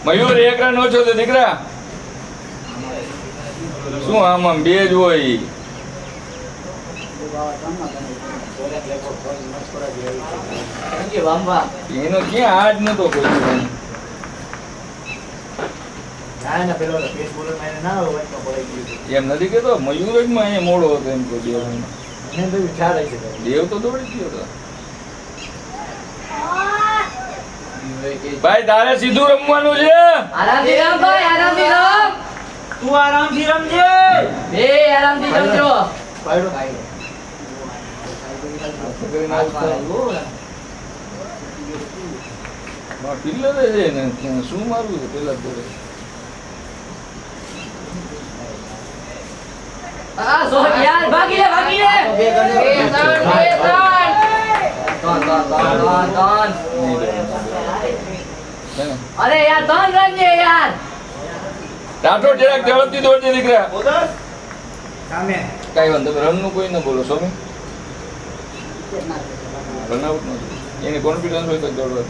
મયુર એક રન ઓછો તો દીકરા શું આમ બે જ હોય એનો ક્યાં હાજ નતો કોઈ એમ નથી કેતો મયુર જ માં અહીંયા મોડો હતો એમ કોઈ દેવ તો દોડી ગયો હતો ભાઈ તારે સીધું રમવાનું છે આરામથી રમ ભાઈ આરામથી રમ તું આરામથી રમજે બે આરામથી રમજો પિલ્લર છે ને શું મારવું છે પેલા જોડે સો યાર ભાગી લે બે અરે યાર ત્રણ રન છે યાર ટાટો જરાક ઝડપથી દોડજે દીકરા સામે કઈ વાંધો રન નું કોઈ ના બોલો સ્વામી રન આઉટ નો એને કોન્ફિડન્સ હોય તો દોડવા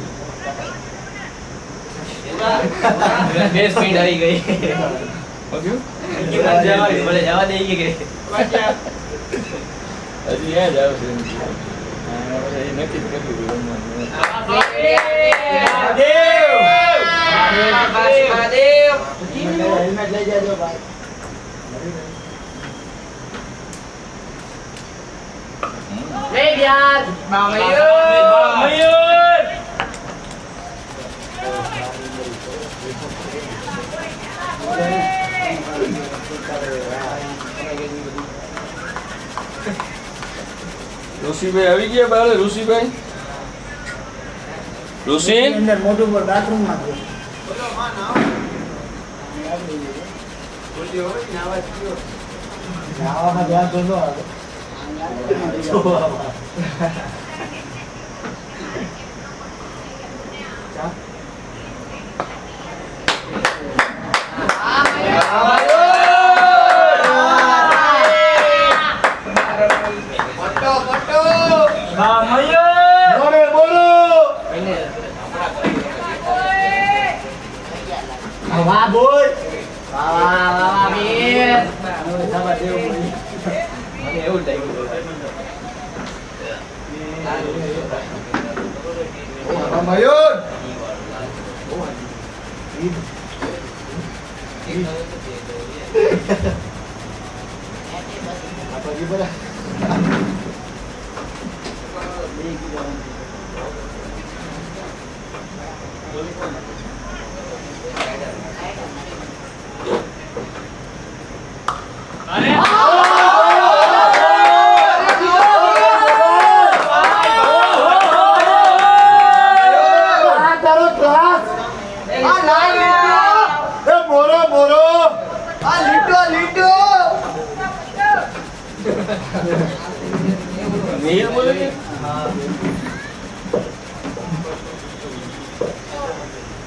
બે સ્પીડ આવી ગઈ ઓકે જવા દે કે હજી યાદ આવશે નક્કી કરી હેલ્મેટ લઈ જાજો ભાઈ યાર મયુર ઋષિભાઈ આવી ગયા બારે ઋષિભાઈ ઋષિ અંદર મોટું પર બાથરૂમ માં છે નાવામાં ધ્યાન તો ન આવે વાહ બોલ વાહ મીર એવું થઈ ગયું મયુર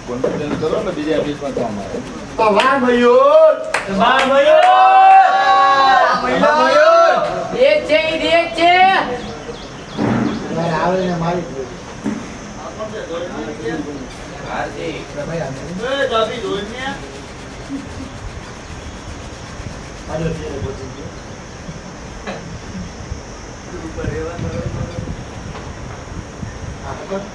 કોન્ફિડન્સ કરો ને બીજા એપિસોડમાં તો અમારે વાહ મયુર વાહ મયુર એક છે એક છે આવે ને મારી આજો ત્યારે પહોંચી ગયો. આ પકડ.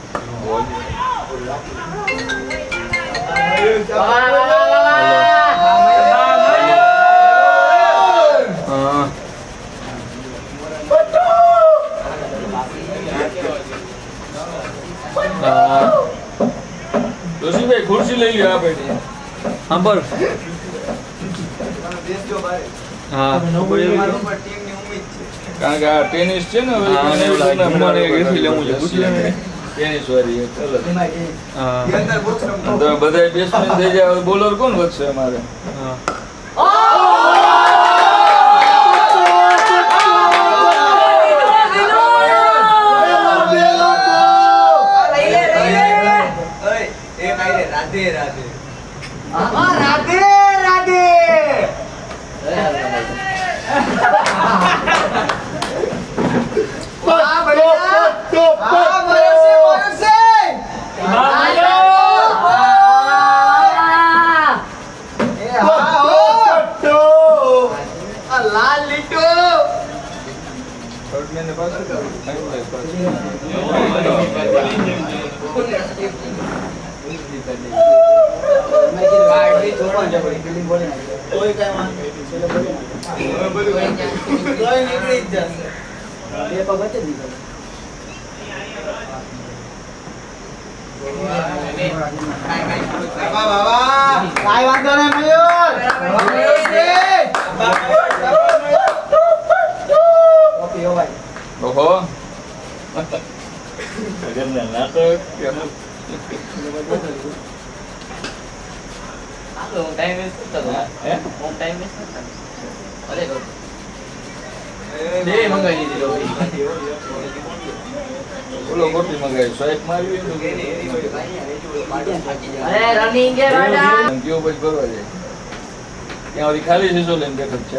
હા જોશીભાઈ ખુરશી લઈ લ્યો આ પેટી હા બોલ હા કારણ કે આ ટેનિસ છે ને હવે મને એથી લેવું છે ટેનિસ વાળી ચલો તમે બધા બેસમેન થઈ જાય બોલર કોણ વધશે અમારે ઓહો બોલો મોટી મંગાવી સ્વાઈપ મારી રનિંગ કે બેટા કેવો પછી ભરવા જાય ત્યાં સુધી ખાલી છે શું લઈને બેઠો છે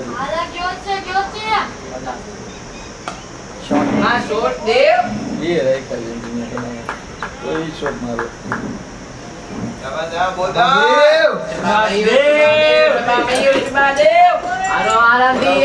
આ શોટ દેવ એ રાખ્યા છે કોઈ શોટ મારો આરામથી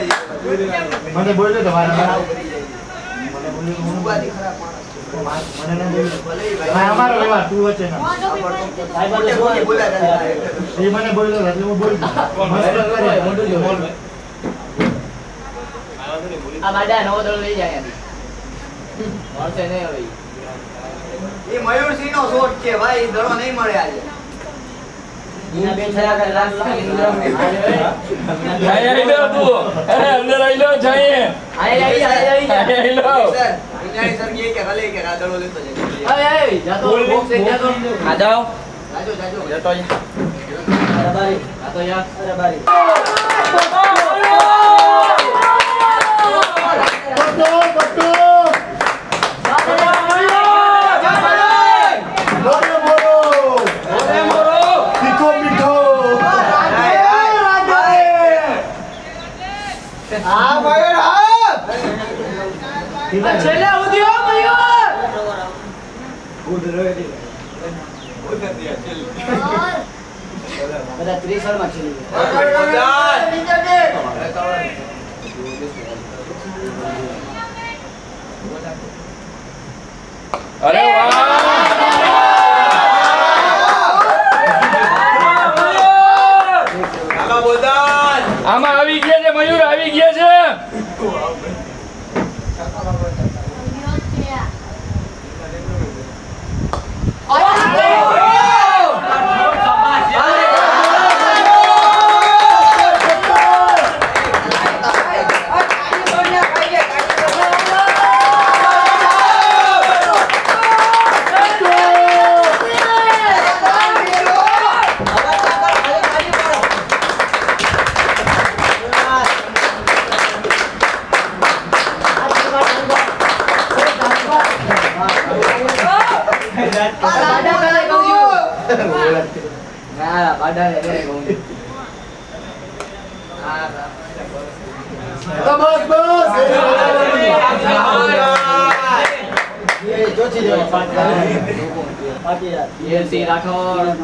જોઈને મને બોલ્યો તો મારા અમારો વ્યવહાર તું વચ્ચે ના એ મને બોલ્યો એટલે હું બોલી આ બાડા નવો દળ લઈ જાય મળશે નહીં હવે એ મયુરસિંહ નો શોટ છે ભાઈ દડો નહીં મળે આજે ઇના બેઠા કર રાત લાગે નિંદ્રા છાયા આઈ લો તું અંદર આઈ લો છાયે આઈ લો સર વિજ્ઞાની સર કે ભલે કે આ દડો લેતો જાય હવે જાતો બોક્સ એ જાતો આ જાઓ જાજો જતો અરે બારી આ તો યાર અરે બારી છેલ્લે ઉધ્યો મયુર બધા 30 માં છેલ્લે અરે આમાં આવી ગયા છે મયુર આવી ગયા છે ના બાડા રે કહું આ બસ એ જોચી દેવા પાટી એલસી રાઠોડ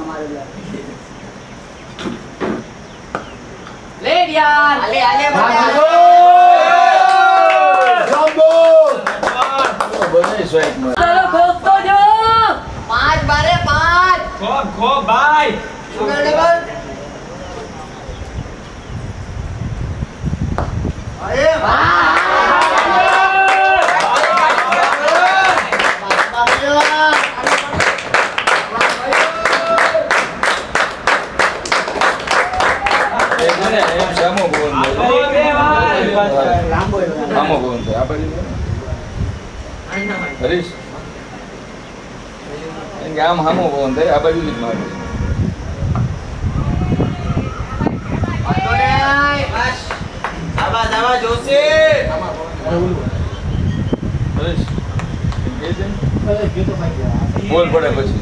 લે યાર આલે આલે જમ્બો બધાય સ્વાઈટમાં. ચાલો ખોખતો જો 5 બારે 5 ખો ભાઈ. સુગર ડબલ અરે એમ સામો બોલ લાંબો સામો બોલ આ બાજુ હરીશ એમ કે આમ સામો બોલ આ બાજુ જ મારે આવા જોશે હરીશ એમ કહી દે અરે ગીતો ભાઈ બોલ પડે પછી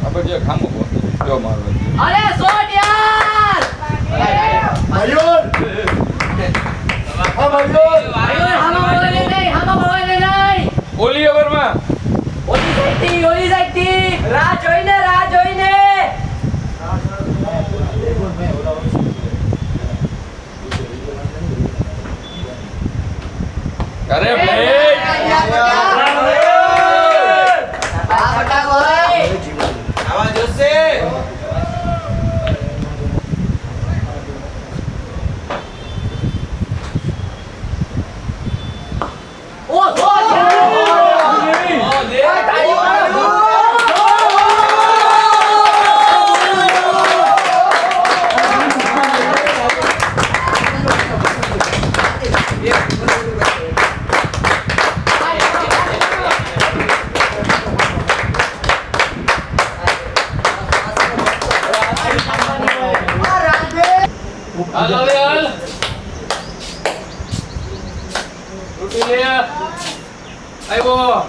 આ બાજુ ખામો બોલ જો મારો અરે શોટ યાર મયુર હા મયુર આયો હામા બોલે નહીં ઓલી ઓવરમાં ઓલી સાઈડ થી રાહ જોઈને અરે પ્લેટ આવા જોશે ઓ શોટ હાલ હવે હાલ તૂટી લે આયો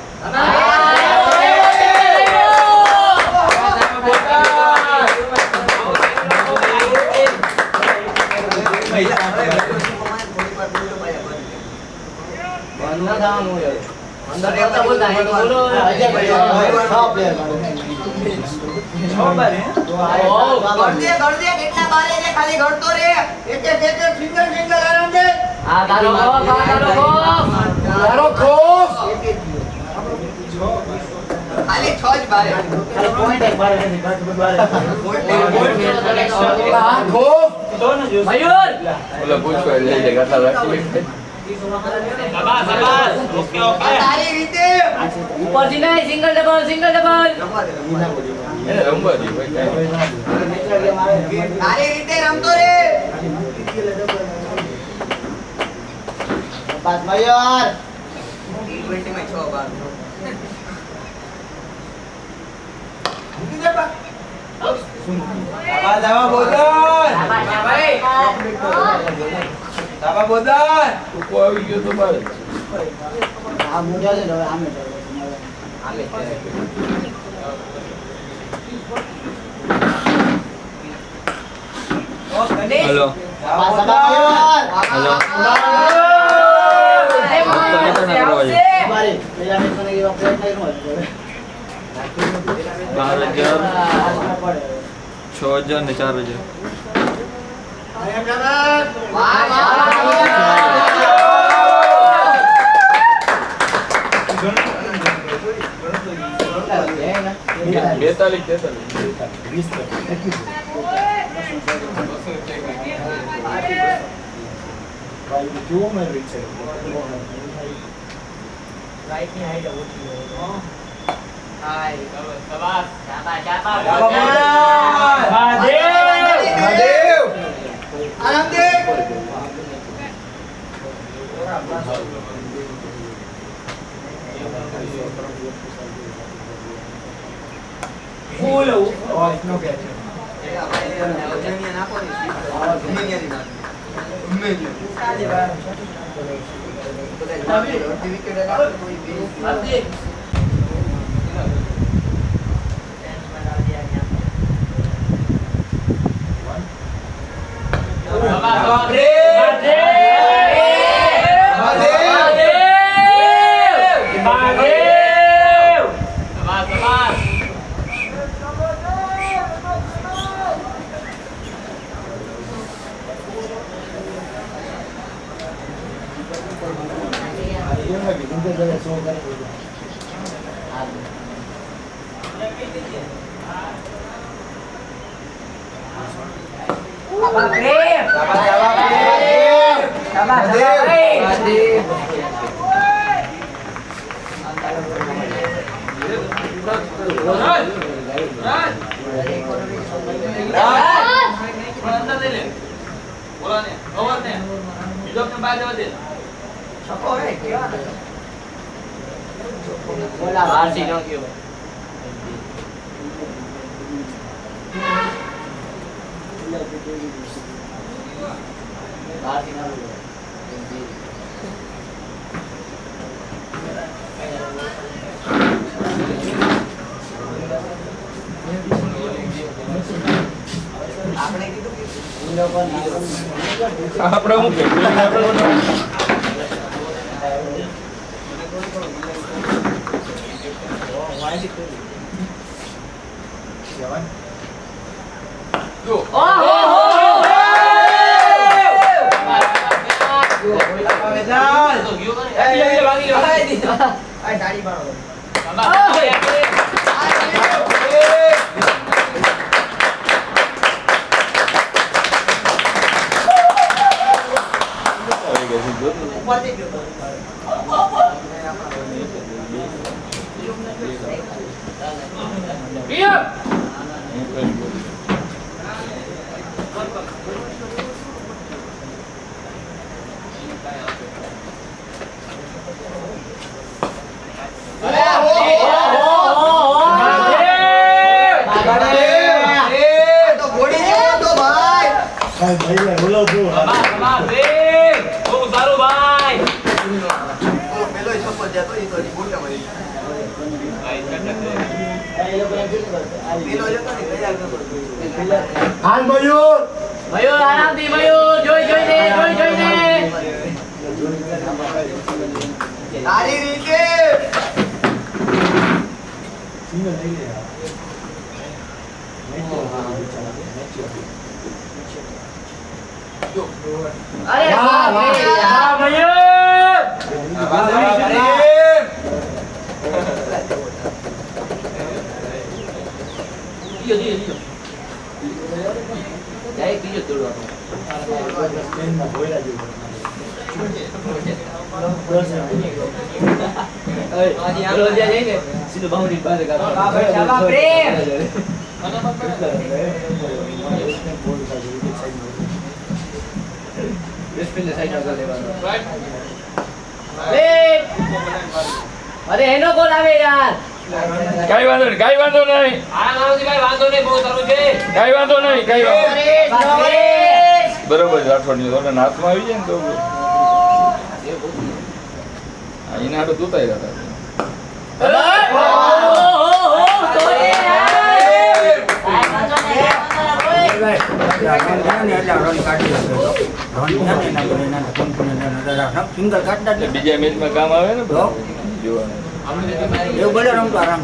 અંદર બોલતા બોલતા હે બોલો અજય ભાઈ છ પ્લેયર ગળદે કેટલા બારે છે ખાલી ગળતો રે એક સિંગલ આરામ દે આ તારો તારો ખોફ ખાલી 6 જ બારે પોઈન્ટ એક બારે નથી બાકી બધું બારે ગોલ આ ખોફ મયુર ઓલા પૂછવા લઈ લે કેટલા રાખી તારી રીતે ઉપરથી નહીં સિંગલ ડબલ એને રમવા દે ભાઈ કાંઈ. તારી રીતે રમતો રે પાસ મયુર T20 માં 6 બાર ટૂંકો આવી ગયો તો બાર જ. આ મુંજા છે ને હવે આમે હલો પાસ મયુર હલો મારી પેલા મેચ મને એવા પ્લેયર નહીં મળે 12,000 6,000 ને 4,000 42 આરામ દે આપણે શું કે હાલ મયુર મયુર આરામથી મયુર જોઈને તારી રીતે અરે વાહ, વાહ. વાહ મયુર જાય બીજો તોડવાનો સીધું બાઉન્ડરી બહાર કાઢો પ્રેમ અરે એનો કોલ આવે યાર કઈ વાંધો નહીં કઈ વાંધો નહીં બહુ સારું છે કઈ વાંધો નહીં કઈ વાંધો નરેશ. બરોબર છે અઠવાડિયું તો હાથમાં આવી જાય ને તો એને હાટું દૂતાઈ રહ્યા બીજા મેચમાં કામ આવે ને જોવાનું એવું ભલે રમતો આરામ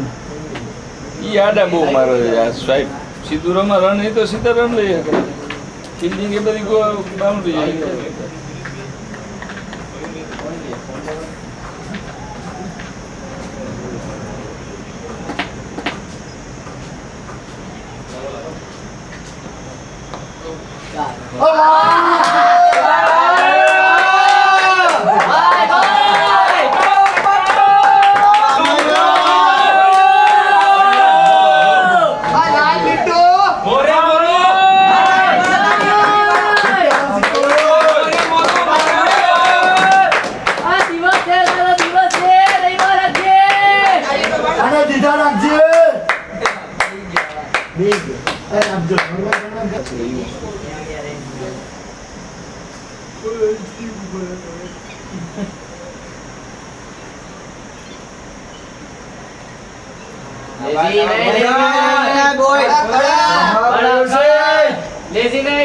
ઈ આડા બહુ મારો આ સ્વાઈપ સીધું રમા રન એ તો સીધા રન લઈ શકે ફિલ્ડિંગ એ બધી બાઉન્ડ્રી જાય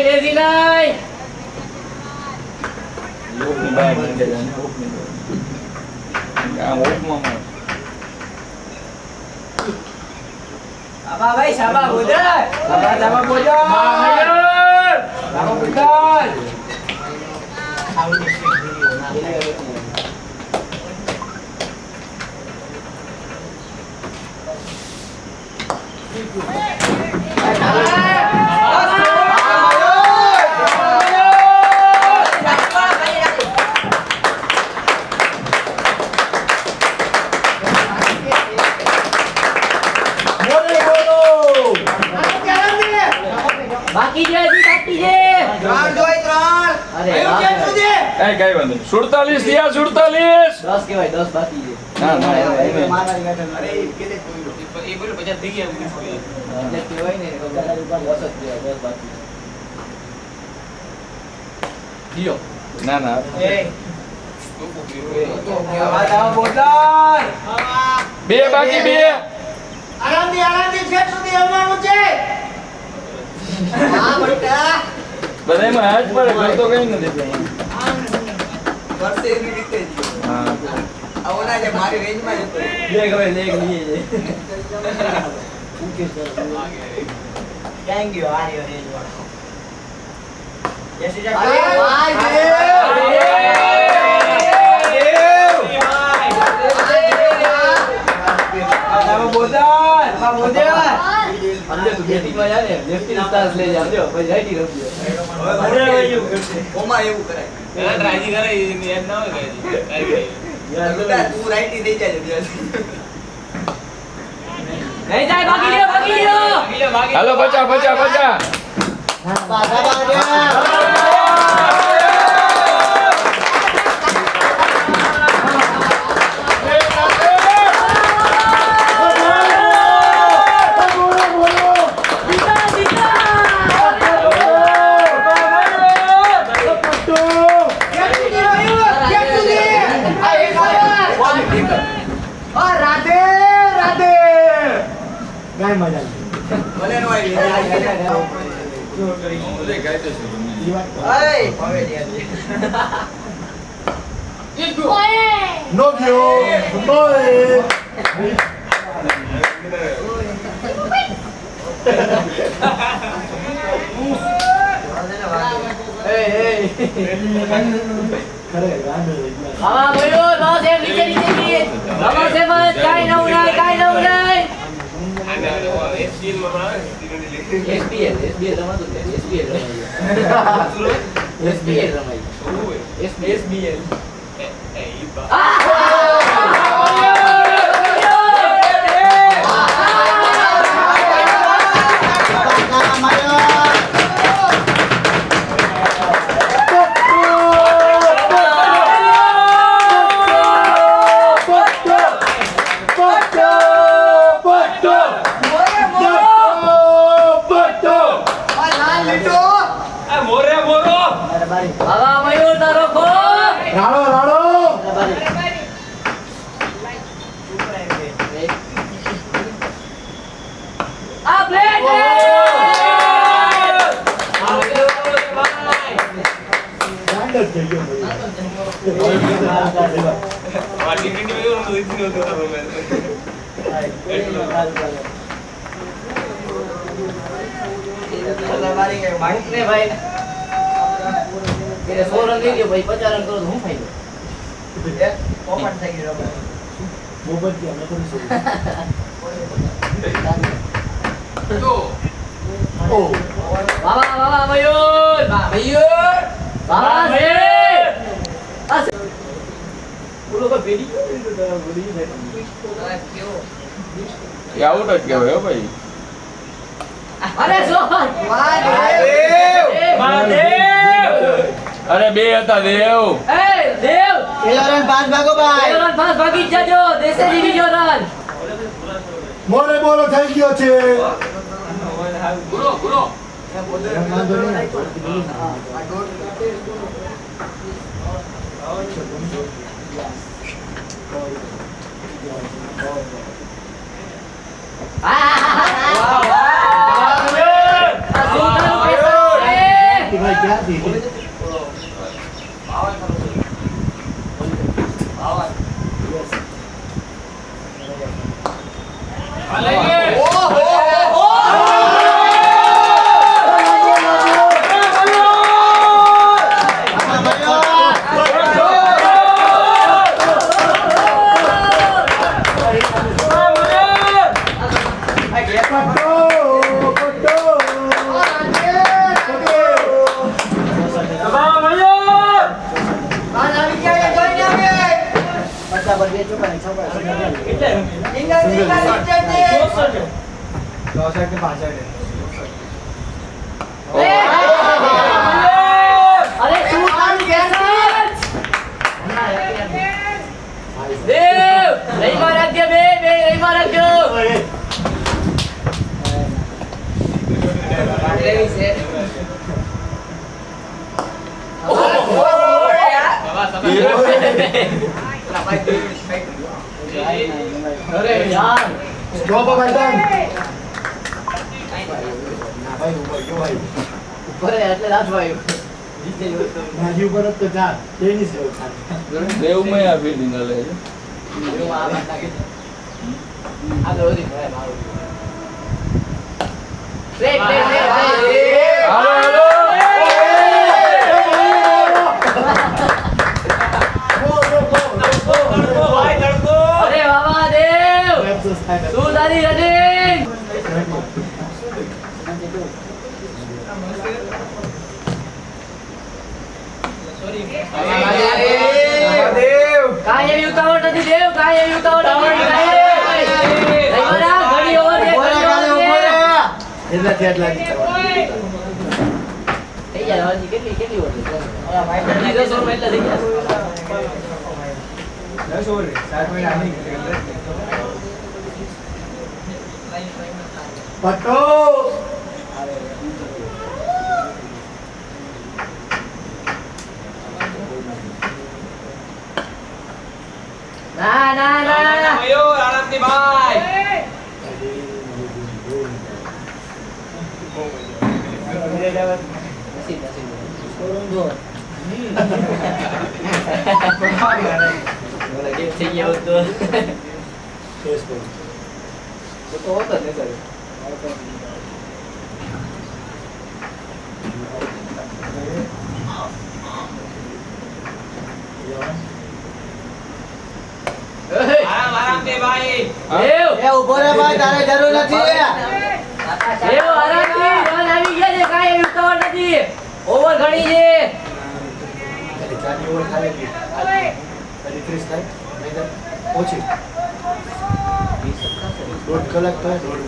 લેઝી નહીં લોકની બહાર નીકળે છે આમ ઓપમાં મારે ભાઈ શાબા બોદર શાબા બોદર શાબા બોદર કાંઈ વાંધો નહીં. 47 થયા, 47. 10 કહેવાય, 10 બાકી છે. ના, ના, ના, એ ના. મારવાડી બેઠો. અરે એ કેદે જોયું. એટલે કહેવાય ને, 10 જ કહેવાય, 10 બાકી. લ્યો. ના, ના. બે બાકી, બે. આરામથી છેક સુધી આવવાનું છે. હા બેટા બધાયમાં હાથ પડે, કરતો કંઈ નથી. વર્ષે એવી રીતે જ હા. આવો ના જે મારી રેન્જમાં જ હતો. Thank you, આર્યો રેજ વાળો. જય શ્રી અરે કૃષ્ણ. ભાઈ અંદર બેટીમાં જાય ને, લેફ્ટી સ્ટાર્સ લઈ જાય, લ્યો, પછી રાઈટી રમજો. ઓમાં એવું કરાય બેટા, તું રાઈટી થઈ જાય છે. નહીં જાય, ભાગી લ્યો, ભાગી લ્યો. હાલો, 50, 50, 50. પાછા બાંધ્યા. ગાય મજા ભલે નો આવી. લે, કાયદેસર રમી. અય, હવે ધ્યાન દે. નો ગયો ઓય ખરે ગાંડો આવા બોલ્યો, લોસ એક નીચે નીચે નીચે. રમો છે બસ, કાંઈ નવું નહીં, કાંઈ નવું નહીં. SPL રમાતું જ નથી, SPL રમાય. SPL રમાય. SBL. આવા મયુર તારો ખો. રાડો રાડો આ પ્લેટ ગાંડો થઈ ગયો ને ભાઈ એને 100 રન દઈ દો ભાઈ, 50 રન કરો તો હું ફાયદો. પોપટ થઈ ગયો રબર. મોબત કે અમે કરી ઓ વાવા વાવા મયુર, મયુર વાવા છે. ઓલો કોઈ ભેડી ગયો તો ભૂલી જાય. એ આઉટ જ કહેવાય, હો ભાઈ. અરે સોન અરે બે હતા દેવ. એ દેવ પેલો રન 5 ભાગો ભાઈ. રન 5 ભાગી જ જજો, દેશે જીવી ગયો રન. મોરે બોલો થઈ ગયો છે વાંધો નહીં ભાઈ ક્યાંથી અરે શું તારું કેસર સાઈડમાં રાખજો. અરે યાર. સ્ટોપ ભાઈ ભાઈ ઉપર ગયો ભાઈ ઉપર એટલે રાજભાઈ. નાજી ઉપર જ તો ચાર ટેનિસ જેવું થાય દેવમાં આ ફિલ્ડિંગ હાલે છે. આગળ વધી ભાઈ મારું. Brake brake brake. હાલો હાલો અરે બાબા દેવ તું તારી રનિંગ. કાંઈ એવી ઉતાવળ નથી દેવ, કાંઈ એવી ઉતાવળ નથી. ઘણી ઓવર છે, ઘણી ઓવર છે. એટલાથી એટલા થઈ જાય હજી કેટલી ઓવર છે? 10 ઓવરમાં એટલા થઈ ગયા. પટ્ટો ના ના ના મયુર આરામથી ભાઈ નસીબ નસીબ. બોલે કેમ થઈ ગયા હોત તો ટેસ્ટ કરો તો હોત જ ને સર. આરામથી ભાઈ દેવ એ ઉભો રે ભાઈ તારે જરૂર નથી દેવ આરામથી રન આવી ગયા છે, કાંઈ એવી ઉતાવળ નથી. ઓવર ઘણી છે. એટલે ચારની ઓવર ખાલી હતી 30 થાય નહીં થાય ઓછી દોઢ કલાક થાય દોઢ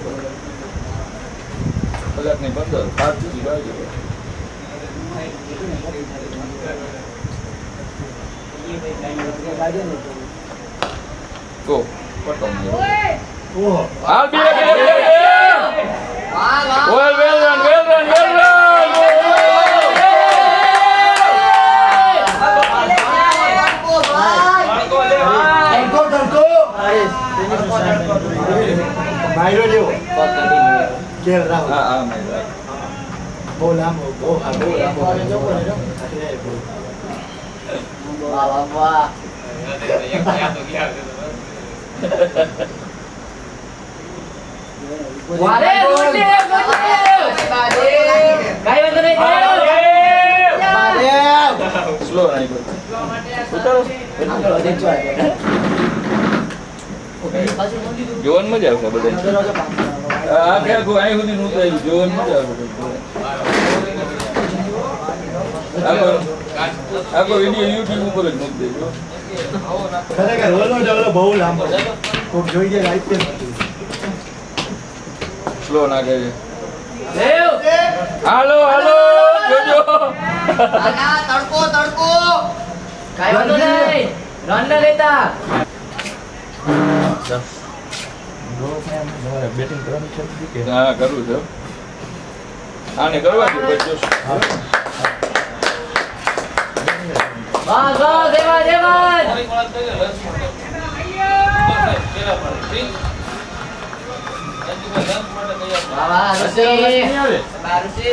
કલાકની 15 5 સુધી વાગે. ગો પટો ઓહો હાલ બે બે બે વેલ વેલ રન તડકો તડકો માયરો જેવો કેર રાહુલ હા હા મેં બહુ લાંબો બહુ લાંબો વાહ વાહ વાહ. વારે ગુડ દેવ, ગુડ દેવ. કાંઈ વાંધો નહીં દેવ. સ્લો નહીં ઉતારો આગળ વધી જાય. જોવાની મજા આવશે બધા. આ કે આખું અહીં સુધી નહોતું આવ્યું, જોવાની મજા આવશે. આખો વિડીયો યુટ્યુબ ઉપર જ મૂકી દેજો. ખરેખર ઓલો ડબલો બહુ લાંબો કોક જોઈ જાય આઈપીએલ નથી સ્લો નાખે છે. દેવ હાલો હાલો જોજો. આના તડકો તડકો કાંઈ વાંધો નહીં. રન ન લેતા. બેટિંગ કરવાની છે હા કરું છું. આને કરવાની પછી બસ બસ દેવા દેવા. વાહ વાહ ઋષિ. વાહ ઋષિ.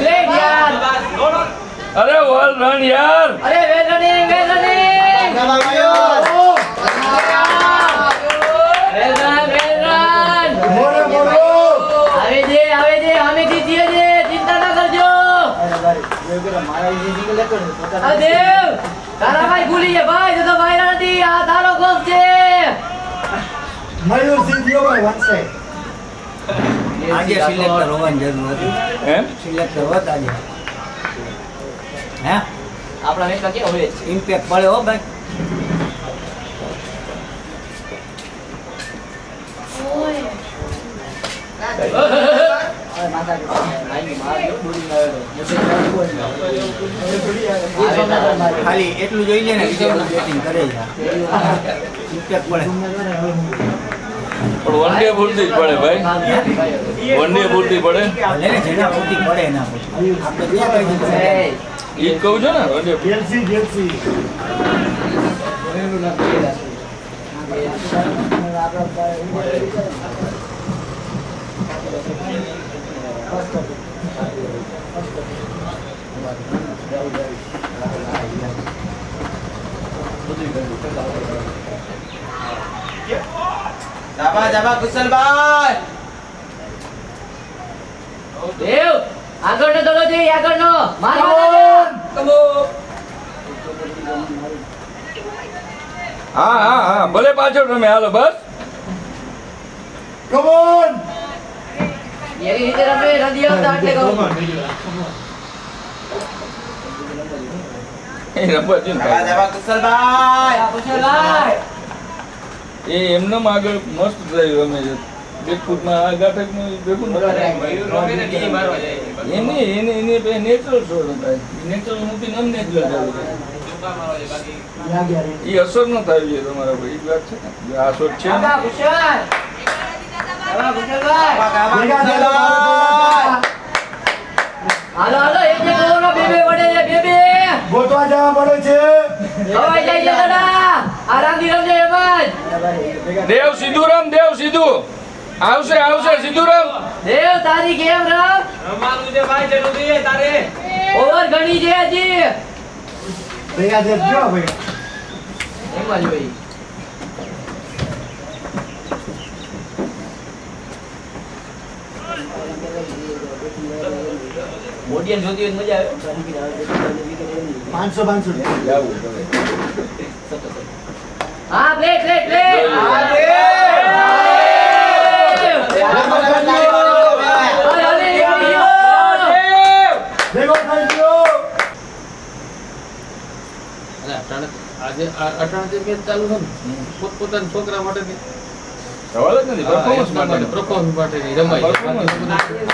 Great યાર. અરે વેલ રન યાર. અરે વેલ રનિંગ વેલ રનિંગ. વેલ રન વેલ રન. મોરે મોરો આવે છે હમેથી જીએ છે, ચિંતા ના કરજો. આ દેવ તારા ભાઈ ભૂલી ગયા ભાઈ, તો વાયરા નથી. આ તારો ગોલ છે. મયુર સિંહ ગયો ભાઈ વન સાઈડ આજે સિલેક્ટર હોવાની જરૂર હતી હે સિલેક્ટર હોત આજે હે આપણા મેચમાં કેવો હોય ઇમ્પેક્ટ પડે હો ભાઈ ખાલી એટલું જોઈ લે ને બેટિંગ કરે છે ઇમ્પેક્ટ પડે પણ વન ડે પૂરતી જ પડે ભાઈ, વન ડે પૂરતી પડે. ભલે ને જેના પૂરતી પડે એના પૂરતી આપણે ક્યાં કઈ દીધું ઈ જ કહું છું ને વન ડે. જાબા જાબા કુશલભાઈ. દેવ આગળ નો દડો છે આગળ નો મારો હા હા હા ભલે પાછળ તમે હાલો બસ. એવી રીતે રમે નથી આવતા એટલે કહું એ રમવા છે ને જાબા જાબા કુશલભાઈ. કુશલભાઈ એ એમનેમ આગળ મસ્ત ડ્રાઈવ રમે છે. બેકફૂટમાં આ ગાંઠકનું ભેગું ન થાય. એને નેચરલ શોટ હતા. નેચરલ મૂકીને અનનેચરલ ચાલુ થાય. એ અસર ન થાય છે તમારા પર. એ જ વાત છે ને જો આ શોટ છે ને બાબા કુશલ બાબા કુશલભાઈ જાબા કુશલભાઈ. હાલો હાલો એક એક ઓવરનો બે બે વડે છે બે બે ગોતવા જવા પડે છે હવાઈ જાય છે દાદા આરામથી રમજો એમ જ દેવ સીધું રમ, દેવ સીધું આવશે આવશે સીધું રમ. દેવ તારી ગેમ રમ રમવાનું છે ભાઈ, જલ્દી દે તારે. ઓવર ઘણી છે હજી ભેગા છે જો ભાઈ એમ જ ભાઈ ઓડિયન્સ જોતી હોય તો મજા આવે 500 જાવું પડે. હા પ્લે પ્લે પ્લે ભેગો થઈ ગયો આજે 98 મેચ ચાલુ છે ને પોતપોતાના છોકરા માટે સવાલ જ નથી પરફોર્મન્સ માટે. પરફોર્મન્સ માટે રમાય છે.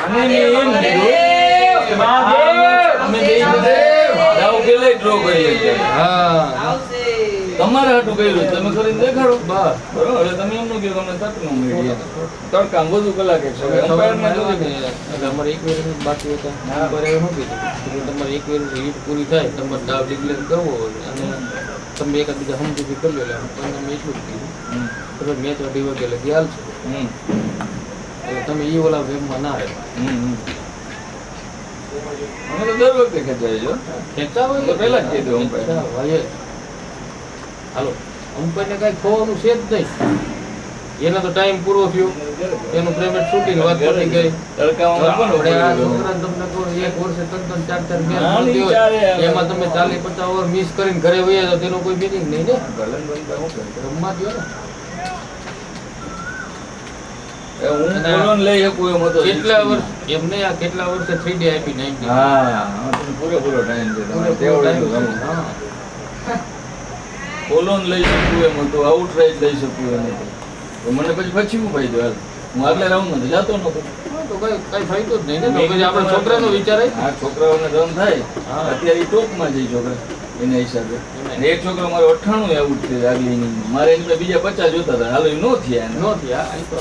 અને મેં એમ કીધું અમે બે દાવ પેલા ડ્રો કરીએ છીએ. હા તમારે હાટું કર્યું તમે કરીને દેખાડો. બસ બરોબર એટલે તમે એમનું કહો તમને તકનું મળી તડકા વધુ કલાકે છે એમ્પાયરમાં જોઈ એટલે અમારે એક વર્ષ બાકી હતા બરાબર એવું કીધું કે તમારે એક વર્ષ હિટ પૂરી થાય તમારે દાવ ડિક્લેર કરવો હોય અને તમે એકાદ બીજા સમજૂતી કરી લો એટલે તમે એટલું જ કીધું તમે મેચ અઢી વાગે લગી હાલશો એટલે તમે એ ઓલા વેબમાં ના રહે અમે તો દર વખતે ખેંચાય છો ખેંચાવો તો પહેલા જ કીધું umpire. ભાઈ હાલો અમ્પાયરને કાંઈ ખોવાનું છે જ નહીં એનો તો ટાઈમ પૂરો થયો એનું પ્રાઇવેટ શૂટિંગ વાત પતી ગઈ તડકામાં કોણ આપણે આ ઉભું રહ્યું? છોકરાને તમને કહું એક વર્ષે 3-4 મેચ નાની મળતી હોય ચાલે. એમાં તમે 40-50 ઓવર મિસ કરીને ઘરે વયા જાવ તેનો કોઈ મિનિંગ નહીં ને ગલન બંધ શું કરે? રમવા દ્યો ને એ હું બોલોને લઈ શકું એમ હતો. કેટલા વર્ષ એમને આ કેટલા વર્ષે 3D આપી 90 હા તમે પૂરેપૂરો ટાઈમ છે તમારે તેવડું રમો. બોલોને લઈ શકું એમ હતું આઉટ રાઈટ લઈ શકું એમ હતું તો મને પછી હું ફાયદો હાલ હું આગલા રાઉન્ડ નથી જતો નતો. તો કઈ ફાયદો જ નહીં ને તો પછી આપણા છોકરાનો વિચાર આવી આ છોકરાઓને રન થાય હા. અત્યારે ઈ ટોપમાં છે ઈ છોકરા એના હિસાબે અને એક છોકરો મારો 98 આઉટ છે આગલી ઇનિંગમાં મારે એની પાસે બીજા 50 જોતા હતા હાલો એ નો થયા એને. નથી આ તો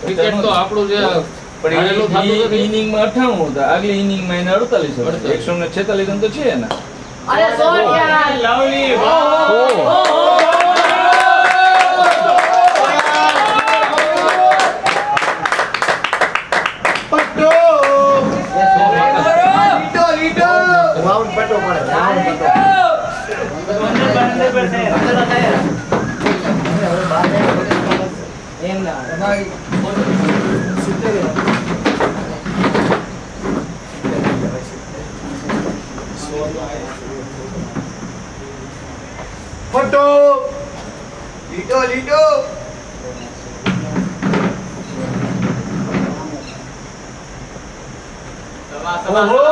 ક્રિકેટ તો આપણું જે પણ હારેલું થતું એ નથી. ઇનિંગમાં 98 હતા આગલી ઇનિંગમાં એને 48 હતા 146 રન તો છે એના. અરે શોટ યાર ઓહો. લીટો લીટો. રાઉન્ડ પટો પડે રાઉન્ડ પટો એમ ના પટો લીટો લીટો. ઓહો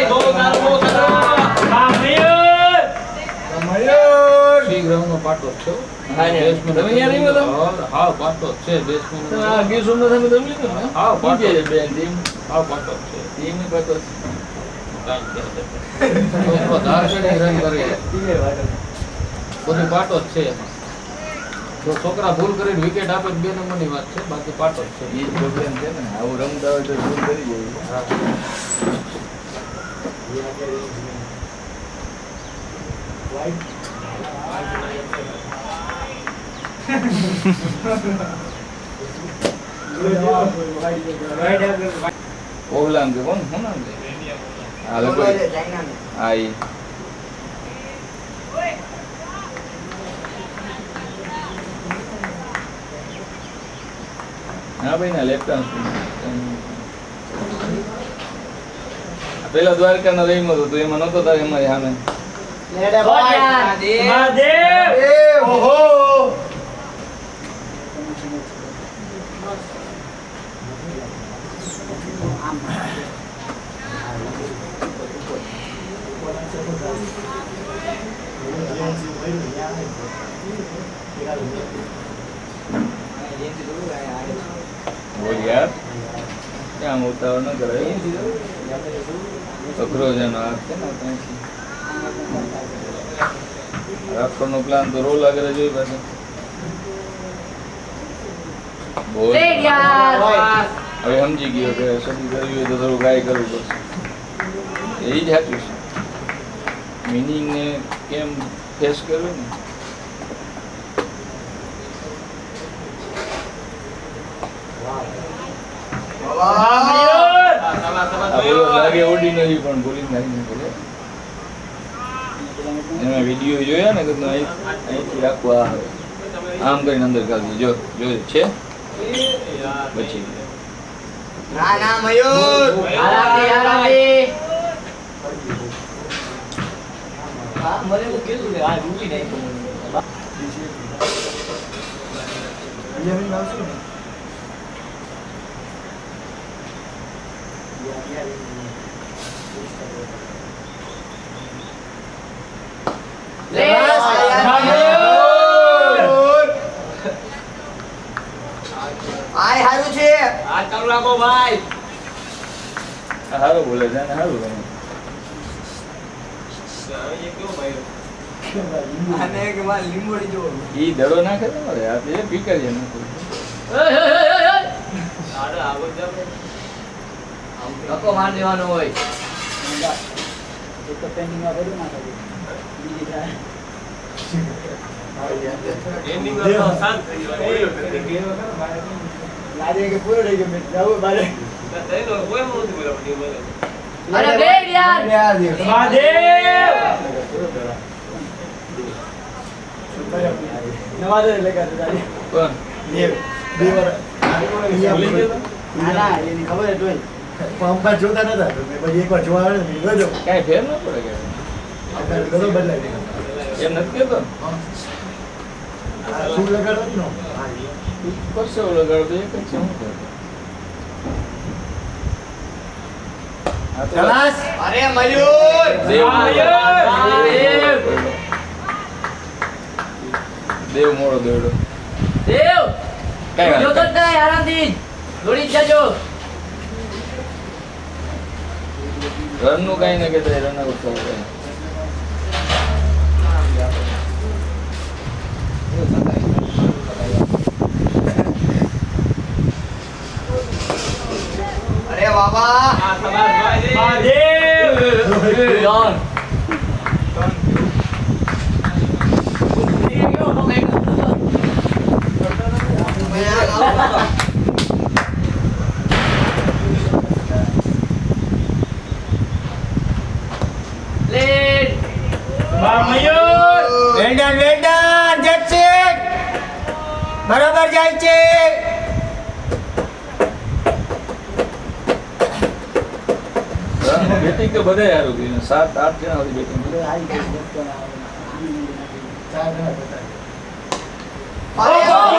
બહુ સારું બહુ સારું પાટો જ છે હો. હા, ને. બેસમાં તમે અહીંયા નહીં બોલો? હા પાટો જ છે બેસમાં તો આ ગીર સોમનાથ અમે તમે લીધું ને? હા, શું કહે છે બેન? ટીમ પાટો જ છે ટીમ પાટો છે. કાંઈ કહે છે. છોકરો ધાર ચડી રન કરે બધી પાટો જ છે એમાં. જો છોકરા ભૂલ કરીને વિકેટ આપે તો 2 નંબરની વાત છે, બાકી પાટો જ છે. એ જ પ્રોબ્લેમ છે ને, આવું રમતા હોય તો ભૂલ કરી જાય. હા. ઓહલામ કે કોણ? શું નામ છે? હા, લોકો હા ઈ. હા ભાઈ ના લેફ્ટ આર્મ પેલા દ્વારકાનો રહીમ હતો તો એમાં નહોતો તારે અમારી સામે. લેડે ભાઈ મહાદેવ ઓહો બોલ યાર ક્યાં ઉતાવળ ન કરાય. અઘરો છે એનો હાથ છે ને ત્યાંથી રાખવાનો પ્લાન તો રોલ આગળ જોઈ પાછો. બોલ રેડ યાર હવે સમજી ગયો કે સદી કરવી હોય તો થોડું ગાય કરવું પડશે. એ જ સાચું છે. મિનિંગને કેમ ફેસ કરવું ને. આ બોલો લાગે ઓર્ડિનરી પણ બોલિંગ નાખીને બોલે. એમાં વિડીયો જોયા ને કે અહીંથી આખું આ આમ કરીને અંદર કાઢી જો છે પછી ના ના મયુર આરામથી આરામથી હા મને એવું કીધું કે આ રૂકી નહીં આય હારું છે આ કલાકો ભાઈ સારું બોલે છે ને સારું રમે. આને કે માં લીંબોડી જો ઈ દડો નાખે ને મારે આ તે પીકર છે ને ધક્કો માર દેવાનો હોય એક તો પેન્ડિંગમાં બધું નાખી બીજી જાય લાગે કે પૂરો થઈ ગયો મેચ જાવું બારે અરે રેડ યાર નવા દે લગા દાદી કોણ દેવ દેવર ભૂલી ગયો તો? ના એની ખબર જ હોય પંપા જોતા નતા તો મેં પછી એકવાર જોવા આવે ને મેં જોજો કાંઈ ફેર ન પડે કે આપણે બધો બદલાઈ ગયો એમ નથી કેતો શું લગાડો જ નો કરશે ઓલો લગાડો તો એક જ છે શું કરે? આ તો ખલાસ અરે મયુર દેવ દેવ મોડો દોડ્યો દેવ કાંઈ વાત જોતો જ નહીં આરામથી દોડી જ જજો રનનું કાંઈ ના કહેતા રન આઉટ થવું કાંઈ. અરે બાબા યાર લેડ વેલ્ડન વેલ્ડન જટ સિટ બરાબર જાય છે રનનું બેટિંગ તો બધાય સારું કર્યું 7-8 જણા સુધી બેટિંગ અરે વાહ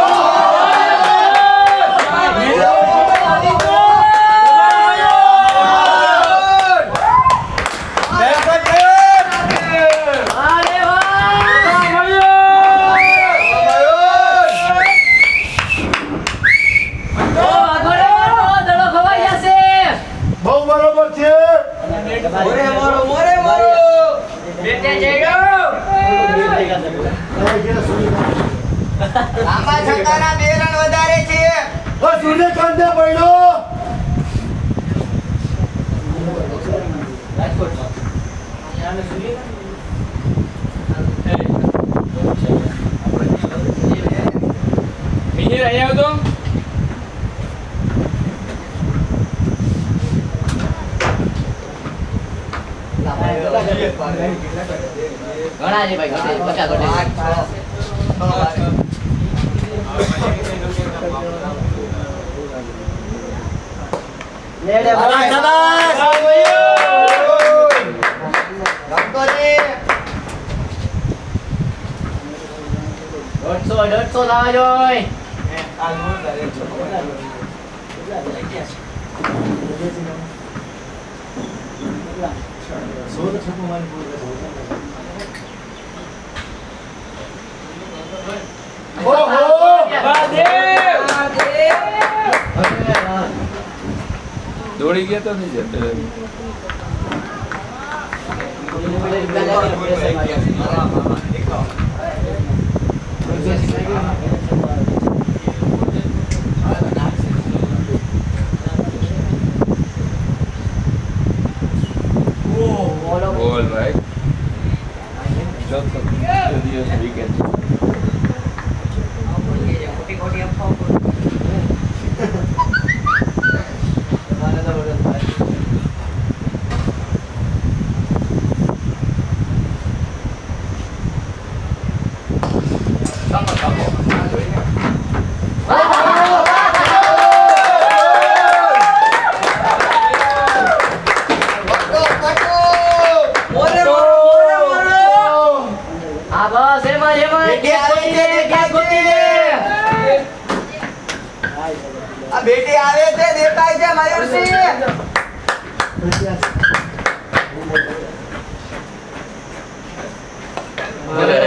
લાંબા છક્કાના 2 રન વધારે છે. ઓ સૂર્યકાંત ને પડ્યો. મિહિર અહીંયા આવતો ઘણા છે ભાઈ, ઘટે 50 ઘટે. લેડે શાબાશ. રમતો રે. 150 લાવવા જોઈએ. દોડી ગયા તો નહીં જતો બોલ ભાઈ ચોથો દિવસ વિકેટ આ બસ એમાં એમાં બેટી આવી છે, દેખાય છે. આ બેટી આવે છે, દેખાય છે મયુરસિંહ. અરે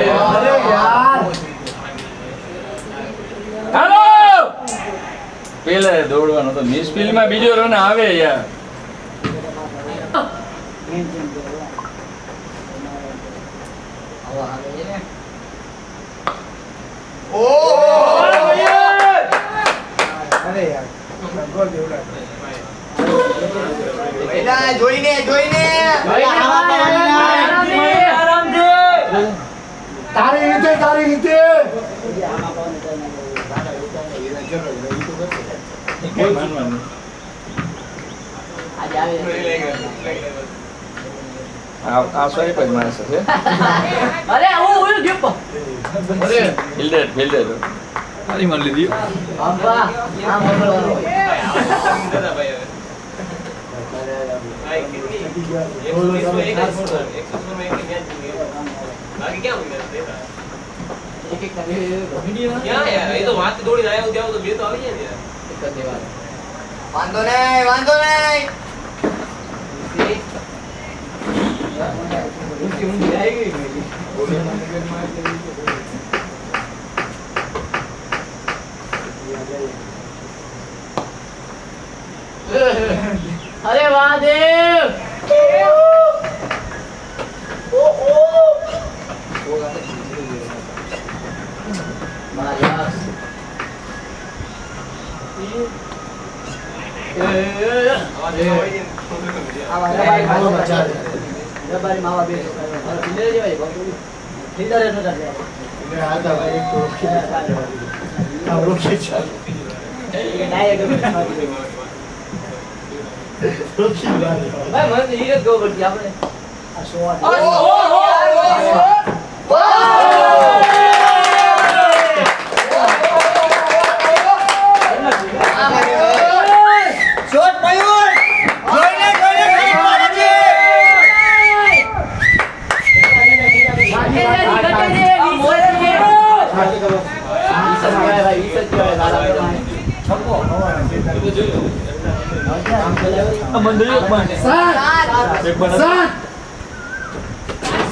યાર. હાલો પેલા દોડવાનો તો મિસ ફિલ્ડમાં બીજો રન આવે યાર ઓહો. અરે યાર. ગોલ દેવડા. પેલા જોઈને તારી રીતે તારી રીતે. કઈ માનવાનું આજે આવે આ સ્વાઈપ જ માણસ છે અરે હું ગિફ્ટ ફિલ્ડર સારી માન લીધી બાબા આ મોકલવાનો એક એક વિડિયો વાંધો નહીં. અરે વાહ દેવ રબારી માવા બે ફિલ્ડર જેવાય ફિલ્ડર જ નતા હાલતા ભાઈ એક તો રોકી ચાલ. ડાયરેક્ટ રોકી ભાઈ. ભાઈ મને તો હીરો ગો પડતી આપણે આ શોટ શોટ મયુર. જોઈને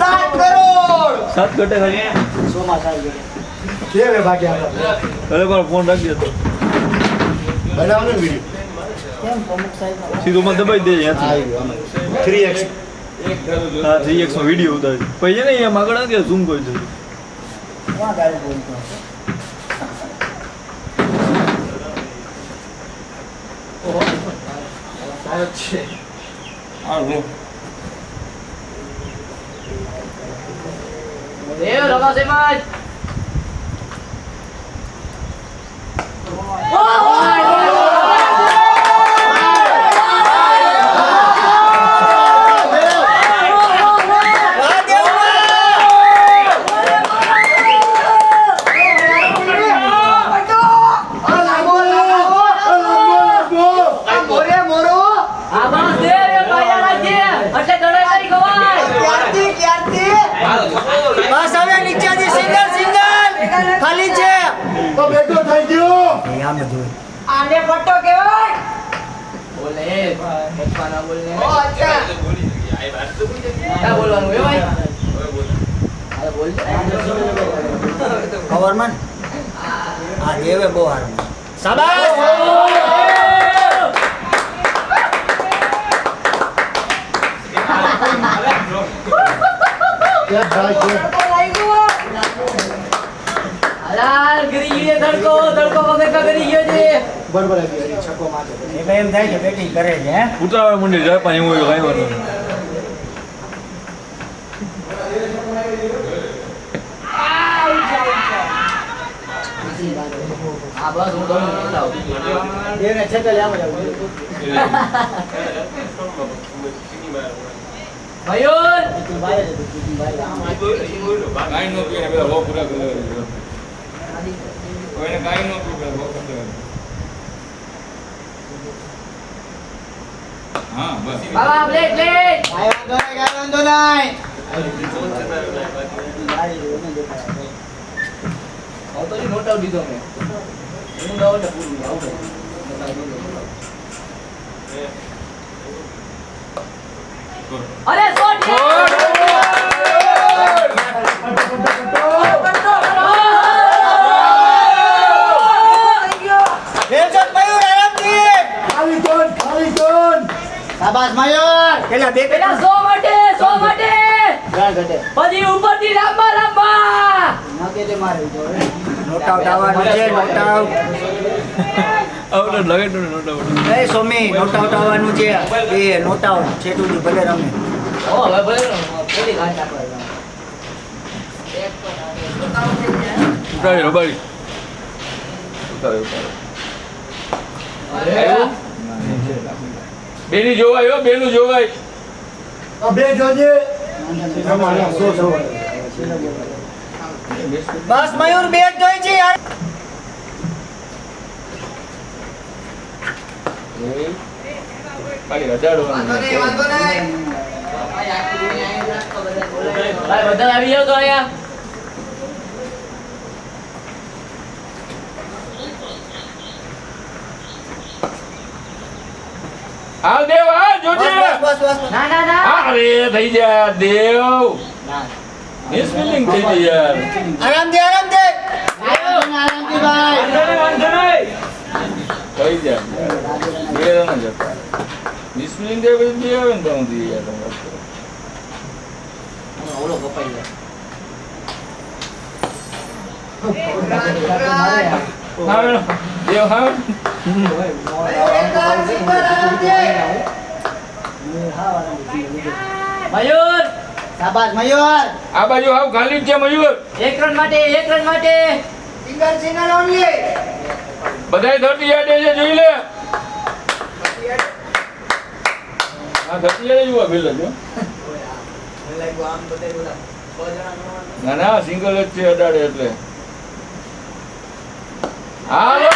સાત કરોડ. 7 ઘટે ખાલી કે રે બાકી આપડા. અરે પણ ફોન રાખજો તો બનાવનો વિડિયો. કેમ પ્રમુખ સાહેબ સીધું મને દબાઈ દે આવી ગયો. 3x. હા 3x નો વિડિયો ઉતારી પછી ને અહીંયા આગળ આવી ઝૂમ કરી દે કોણ ગાડી બોલતો આવ્યો જ છે. હાલો દેવ રમા સેમજ બસ હવે નીચેથી સિંગલ ખાલી છે. તો બેઠો થઈ ગયો. આને પટ્ટો કહેવાય. બોલે પપ્પા ના બોલને ઓ અચ્છા. ક્યાં બોલવાનું હે ભાઈ અરે બોલ ગવર્નમેન્ટ આ દેવે બહુ હારું. શાબાશ. ક્યાં થાય છે? અલાલ ગરી ગયો ધડકો ધડકો વગર કા ગરી ગયો છે બરોબર આવી ગયો. છક્કો મારે. એટલે એમ થાય કે બેટિંગ કરે છે હે. ઉતાવળ મંડી જાય પણ એવું કાંઈ વાંધો નહીં. હા બસ હું કરું બોલાવ એને છેટે આમ જ આવું. મયુર તું બહાર જ હતી, તું બહાર આમ કાંઈ ન પીને બધા બહુ પૂરા કરી દેવા. કોઈને કાંઈ ન પીને બહુ કરી દેવા. હા બસ બાબા પ્લેટ પ્લેટ કાંઈ વાંધો નહીં. આવતો જ નોટ આઉટ દીધો મેં હું ના આવડે પૂરું આવડે અરે શોટ વેલકમ મયુર આરામથી. ખાલી કોણ? ખાલી કોણ? શાબાશ મયુર. પેલા બે પેલા 100 માટે ગાળ ઘટે. પછી ઉપરથી લાંબા લાંબા નાકે તે મારે તો હવે. નોટ આઉટ આવવાનું છે. Not out. આવડે લાગે તો નોટ આવડે. એ સોમી નોટ આઉટ આવવાનું છે. એ નોટ આઉટ છે તું ભલે રમે. ઓ હવે ભલે પેલી ઘાટ આપવા ઉતારી રબારી ઉતારી બેની જોવાય હો બેનું જોવાય. આ બે જોજે. રમાડ્યા, સો સો. બસ મયુર બે જ જોઈ છે યાર. ખાલી હજાડવાનું. ભાઈ બધા આવી જાવ તો અહીંયા હાલ દેવ હાલ જોજે. બસ ના ના ના અરે થઈ જા દેવ મિસફિલિંગ થઈ ગઈ યાર. આરામથી આરામથી. આરામથી ભાઈ. થઈ જા બે રન જ હતા. મિસફિલિંગ થઈ પછી બે આવે ને તો હું થઈ યાર તમે વાત કરો. ઓલો કપાઈ જાય હા મેડમ દેવ હા મયુર શાબાશ મયુર. આ બાજુ આવ ખાલી જ છે મયુર. 1 રન માટે 1 રન માટે સિંગલ ઓનલી. બધાય 30 યાર્ડે છે જોઈ લે. હા 30 યાર્ડે જોવા બિલ જો. ના ના સિંગલ જ છે અડાડે એટલે હાલો